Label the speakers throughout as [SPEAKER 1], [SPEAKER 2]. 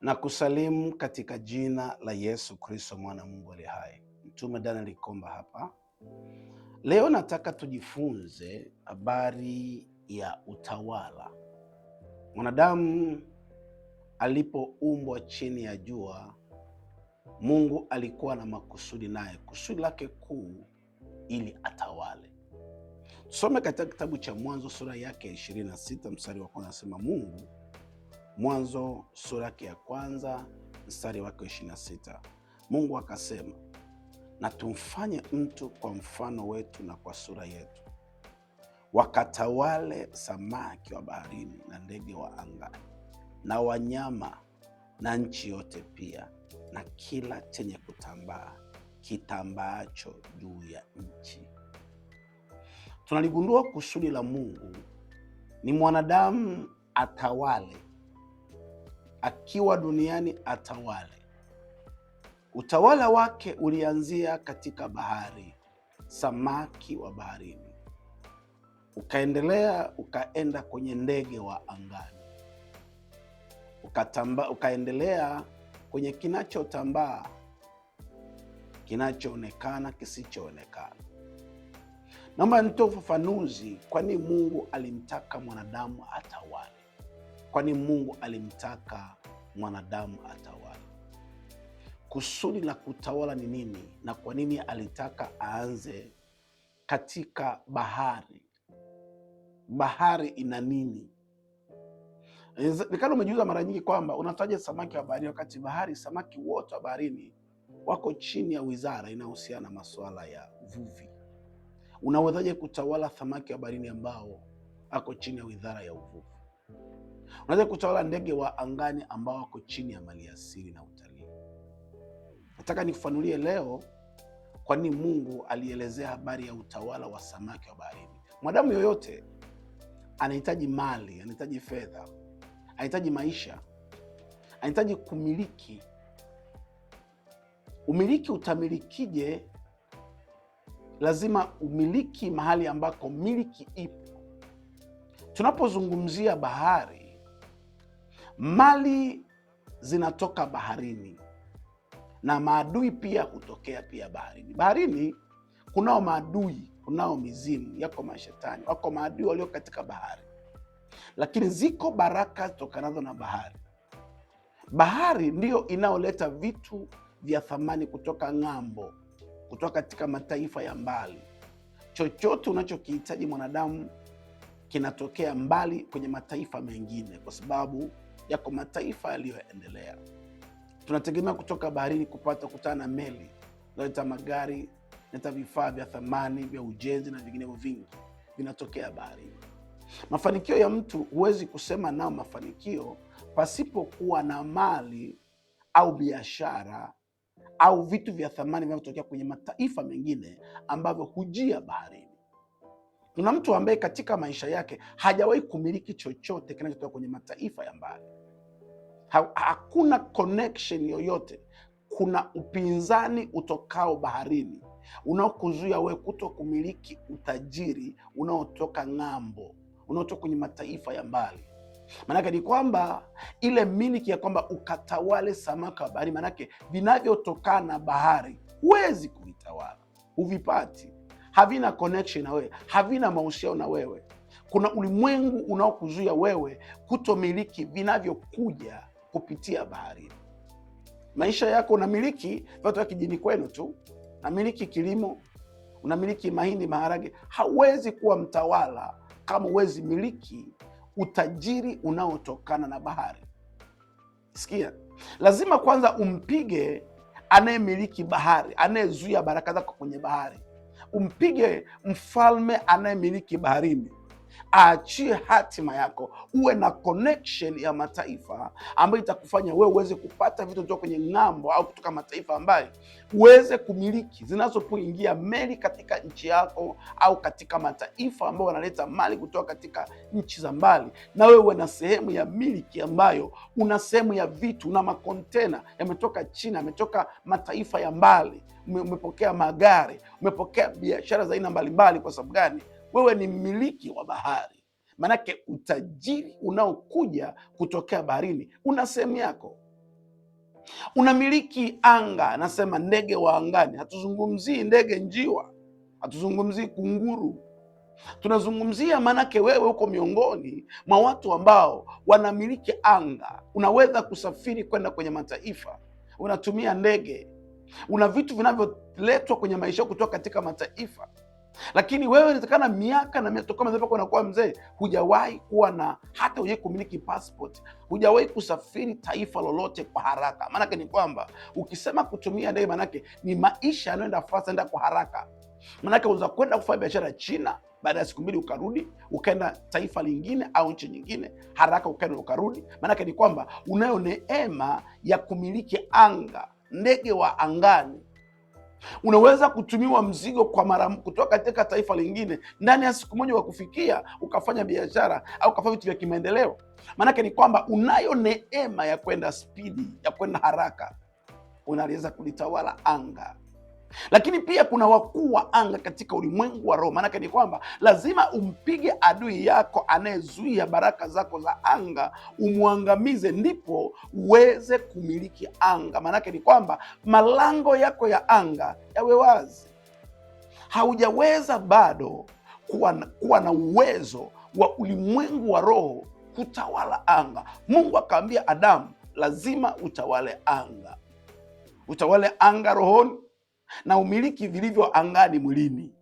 [SPEAKER 1] Na kusalimu katika jina la Yesu Kristo mwana Mungu aliye hai. Mtume Daniel Komba hapa. Leo nataka tujifunze habari ya utawala. Mwanadamu alipoumbwa chini ya jua, Mungu alikuwa na makusudi naye. Kusudi lake kuu ili atawale. Tusome katika kitabu cha Mwanzo sura yake 26 mstari wa kwanza, nasema Mungu, Mwanzo sura yake ya kwanza mstari wake 26. Mungu akasema, na tumfanye mtu kwa mfano wetu na kwa sura yetu, wakatawale samaki wa baharini na ndege wa angani na wanyama na nchi yote pia na kila chenye kutambaa kitambaacho juu ya nchi. Tunaligundua kusudi la Mungu ni mwanadamu atawale, akiwa duniani atawale. Utawala wake ulianzia katika bahari, samaki wa baharini, ukaendelea ukaenda kwenye ndege wa angani, ukaendelea kwenye kinachotambaa, kinachoonekana, kisichoonekana. Naomba nitoe ufafanuzi kwa nini Mungu alimtaka mwanadamu atawale. Kwa nini Mungu alimtaka mwanadamu atawale? Kusudi la kutawala ni nini, na kwa nini alitaka aanze katika bahari? Bahari ina nini? Nikana umejiuliza mara nyingi kwamba unataja samaki wa baharini, wakati bahari, samaki wote wa baharini wako chini ya wizara inayohusiana na masuala ya uvuvi. Unawezaje kutawala samaki wa baharini ambao ako chini ya wizara ya uvuvi? Unaweza kutawala ndege wa angani ambao wako chini ya maliasili na utalii. Nataka nikufanulie leo kwa nini Mungu alielezea habari ya utawala wa samaki wa baharini. Mwanadamu yoyote anahitaji mali, anahitaji fedha, anahitaji maisha, anahitaji kumiliki. Umiliki utamilikije? Lazima umiliki mahali ambako miliki ipo. Tunapozungumzia bahari, mali zinatoka baharini na maadui pia hutokea pia baharini. Baharini kunao maadui, kunao mizimu, yako mashetani, wako maadui walio katika bahari, lakini ziko baraka zitokanazo na bahari. Bahari ndiyo inaoleta vitu vya thamani kutoka ng'ambo, kutoka katika mataifa ya mbali. Chochote unachokihitaji mwanadamu kinatokea mbali kwenye mataifa mengine, kwa sababu yako mataifa yaliyoendelea. Tunategemea kutoka baharini kukutana na meli, naleta magari, naleta vifaa vya thamani vya ujenzi na vinginevyo vingi vinatokea baharini. Mafanikio ya mtu huwezi kusema nao mafanikio pasipokuwa na mali au biashara au vitu vya thamani vinavyotokea kwenye mataifa mengine ambavyo hujia baharini. Kuna mtu ambaye katika maisha yake hajawahi kumiliki chochote kinachotoka kwenye mataifa ya mbali. Hakuna connection yoyote. Kuna upinzani utokao baharini unaokuzuia wewe kuto kumiliki utajiri unaotoka ng'ambo, unaotoka kwenye mataifa ya mbali. Maanake ni kwamba ile miliki ya kwamba ukatawale samaki wa bahari, maanake vinavyotokana na bahari huwezi kuvitawala, huvipati, havina connection na wewe, havina mahusiano na wewe. Kuna ulimwengu unaokuzuia wewe kutomiliki vinavyokuja kupitia baharini. Maisha yako unamiliki vyote kijini kwenu tu, unamiliki kilimo, unamiliki mahindi, maharage. Hauwezi kuwa mtawala kama huwezi miliki utajiri unaotokana na bahari. Sikia, lazima kwanza umpige anayemiliki bahari, anayezuia baraka zako kwenye bahari. Umpige mfalme anayemiliki baharini, aachie hatima yako. Uwe na connection ya mataifa ambayo itakufanya wewe uweze kupata vitu kutoka kwenye ng'ambo au kutoka mataifa ambayo uweze kumiliki, zinazopoingia meli katika nchi yako au katika mataifa ambayo wanaleta mali kutoka katika nchi za mbali, na wewe uwe na sehemu ya miliki ambayo una sehemu ya vitu, una makontena yametoka China, yametoka mataifa ya mbali, umepokea magari, umepokea biashara za aina mbalimbali. Kwa sababu gani? Wewe ni mmiliki wa bahari. Manake utajiri unaokuja kutokea baharini una sehemu yako. Unamiliki anga, nasema ndege wa angani. Hatuzungumzii ndege njiwa, hatuzungumzii kunguru, tunazungumzia maanake wewe uko miongoni mwa watu ambao wanamiliki anga. Unaweza kusafiri kwenda kwenye mataifa, unatumia ndege, una vitu vinavyoletwa kwenye maisha kutoka katika mataifa. Lakini wewe inawezekana miaka na miaka toka unakuwa mzee, hujawahi kuwa na hata hujawahi kumiliki passport, hujawahi kusafiri taifa lolote kwa haraka. Maanake ni kwamba ukisema kutumia ndege, maanake ni maisha yanaenda fast, enda kwa haraka. Maanake unaweza kwenda kufanya biashara China, baada ya siku 2 ukarudi, ukaenda taifa lingine au nchi nyingine haraka, ukaenda ukarudi. Maanake ni kwamba unayo neema ya kumiliki anga, ndege wa angani. Unaweza kutumiwa mzigo kwa mara kutoka katika taifa lingine ndani ya siku moja, wa kufikia ukafanya biashara au ukafanya vitu vya kimaendeleo. Maanake ni kwamba unayo neema ya kwenda spidi, ya kwenda haraka, unaweza kulitawala anga. Lakini pia kuna wakuu wa anga katika ulimwengu wa roho. Maanake ni kwamba lazima umpige adui yako anayezuia baraka zako za anga, umwangamize, ndipo uweze kumiliki anga. Maanake ni kwamba malango yako ya anga yawe wazi. Haujaweza bado kuwa na uwezo wa ulimwengu wa roho kutawala anga. Mungu akaambia Adamu, lazima utawale anga, utawale anga rohoni na umiliki vilivyo angani mwilini.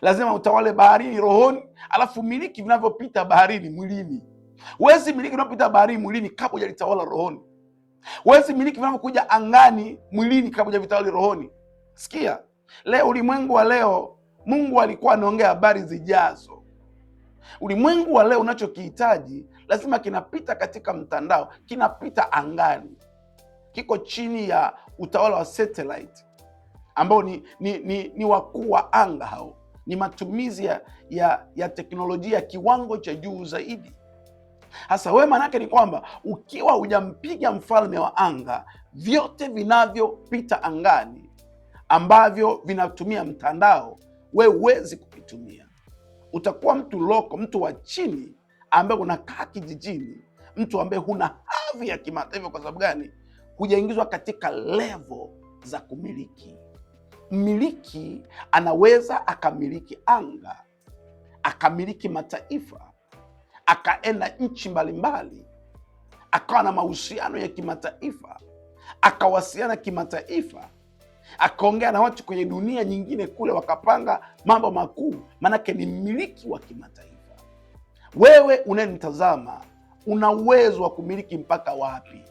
[SPEAKER 1] Lazima utawale baharini rohoni, alafu umiliki vinavyopita baharini mwilini. Huwezi miliki vinavyopita baharini mwilini kabla hujalitawala rohoni. Huwezi miliki vinavyokuja angani mwilini kabla hujavitawala rohoni. Sikia, leo ulimwengu wa leo, Mungu alikuwa anaongea habari zijazo. Ulimwengu wa leo unachokihitaji lazima kinapita katika mtandao, kinapita angani, kiko chini ya utawala wa satellite ambao ni wakuu wa anga. Hao ni matumizi ya teknolojia kiwango cha juu zaidi. Hasa wewe, maanake ni kwamba ukiwa hujampiga mfalme wa anga, vyote vinavyopita angani ambavyo vinatumia mtandao, wewe huwezi kuvitumia. Utakuwa mtu loko, mtu wa chini ambaye unakaa kijijini, mtu ambaye huna hadhi ya kimataifa. Kwa sababu gani? Hujaingizwa katika level za kumiliki. Mmiliki anaweza akamiliki anga, akamiliki mataifa, akaenda nchi mbalimbali, akawa na mahusiano ya kimataifa, akawasiliana kimataifa, akaongea na watu kwenye dunia nyingine kule, wakapanga mambo makuu. Maanake ni mmiliki wa kimataifa. Wewe unayenitazama, una uwezo wa kumiliki mpaka wapi?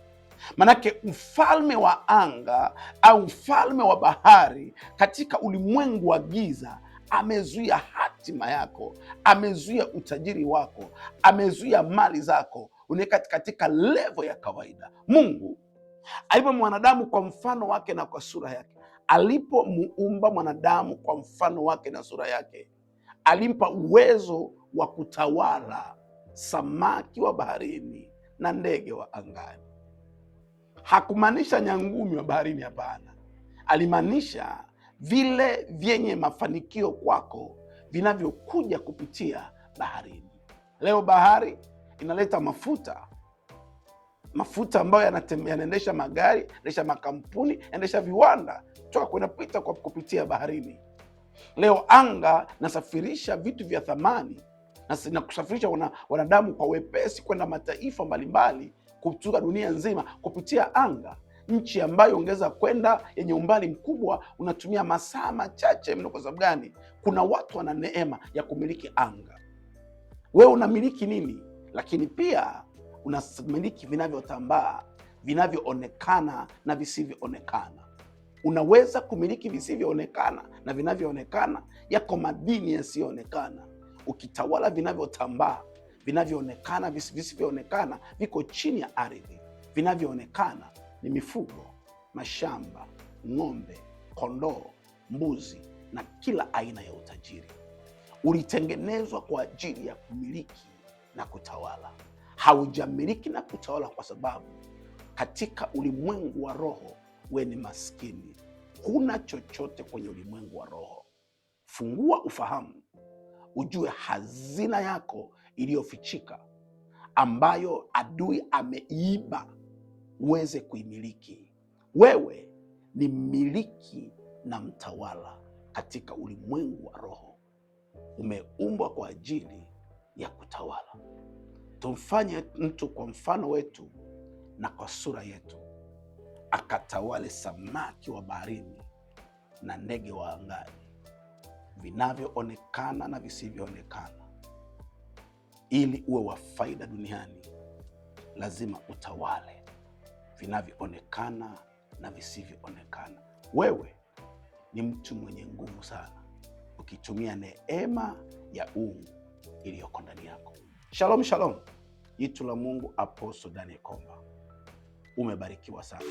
[SPEAKER 1] Manake ufalme wa anga au ufalme wa bahari katika ulimwengu wa giza amezuia hatima yako, amezuia utajiri wako, amezuia mali zako, unaweka katika levo ya kawaida. Mungu alipo mwanadamu kwa mfano wake na kwa sura yake, alipomuumba mwanadamu kwa mfano wake na sura yake, alimpa uwezo wa kutawala samaki wa baharini na ndege wa angani. Hakumaanisha nyangumi wa baharini, hapana. Alimaanisha vile vyenye mafanikio kwako vinavyokuja kupitia baharini. Leo bahari inaleta mafuta ambayo yanaendesha magari, yanaendesha makampuni, yanaendesha viwanda, toka kunapita kwa kupitia baharini. Leo anga nasafirisha vitu vya thamani na kusafirisha wanadamu kwa wepesi kwenda mataifa mbalimbali kutoka dunia nzima kupitia anga. Nchi ambayo ungeweza kwenda yenye umbali mkubwa unatumia masaa machache mno. Kwa sababu gani? Kuna watu wana neema ya kumiliki anga. Wewe unamiliki nini? Lakini pia unamiliki vinavyotambaa, vinavyoonekana na visivyoonekana. Unaweza kumiliki visivyoonekana na vinavyoonekana. Yako madini yasiyoonekana. Ukitawala vinavyotambaa, vinavyoonekana, visivyoonekana viko chini ya ardhi. Vinavyoonekana ni mifugo, mashamba, ng'ombe, kondoo, mbuzi na kila aina ya utajiri. Ulitengenezwa kwa ajili ya kumiliki na kutawala. Haujamiliki na kutawala kwa sababu katika ulimwengu wa roho we ni maskini, huna chochote kwenye ulimwengu wa roho. Fungua ufahamu, ujue hazina yako iliyofichika ambayo adui ameiba uweze kuimiliki. Wewe ni mmiliki na mtawala katika ulimwengu wa roho. Umeumbwa kwa ajili ya kutawala. Tumfanye mtu kwa mfano wetu na kwa sura yetu, akatawale samaki wa baharini na ndege wa angani, vinavyoonekana na visivyoonekana. Ili uwe wa faida duniani, lazima utawale vinavyoonekana na visivyoonekana. Wewe ni mtu mwenye nguvu sana, ukitumia neema ya uungu iliyoko ndani yako. Shalom, shalom. Jitu la Mungu, Apostle Daniel Komba. Umebarikiwa sana.